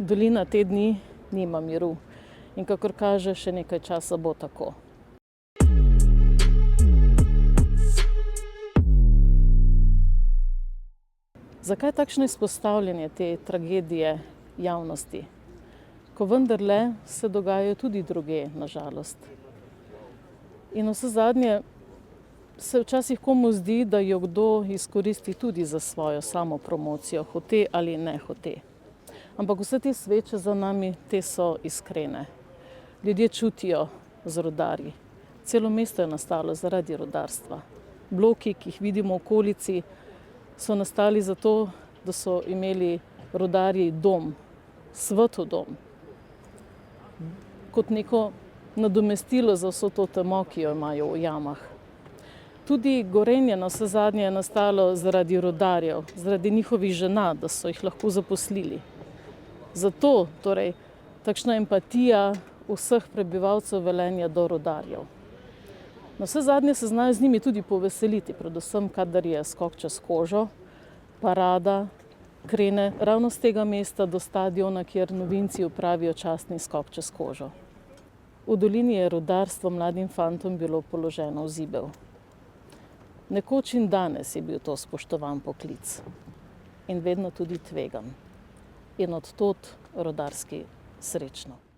Dolina te dni nima miru in kakor kaže, še nekaj časa bo tako. Zakaj takšno izpostavljanje te tragedije javnosti, ko vendarle se dogajajo tudi drugje, na žalost? In vsezadnje se včasih komu zdi, da jo kdo izkoristi tudi za svojo samopromocijo, hote ali ne hote. Ampak vse te sveče za nami, te so iskrene. Ljudje čutijo z rudarji. Celo mesto je nastalo zaradi rudarstva. Bloki, ki jih vidimo v okolici, so nastali zato, da so imeli rudarji dom, svetel dom, kot neko nadomestilo za vso to temo, ki jo imajo v jamah. Tudi Gorenje na vsezadnje je nastalo zaradi rudarjev, zaradi njihovih žena, da so jih lahko zaposlili. Zato torej takšna empatija vseh prebivalcev Velenja do rudarjev. Na vsezadnje se znajo z njimi tudi poveseliti, predvsem kadar je skok čez kožo, parada krene ravno z tega mesta do stadiona, kjer novinci opravijo častni skok čez kožo. V dolini je rudarstvo mladim fantom bilo položeno v zibel. Nekoč in danes je bil to spoštovan poklic in vedno tudi tvegan. In od tod rudarski srečno.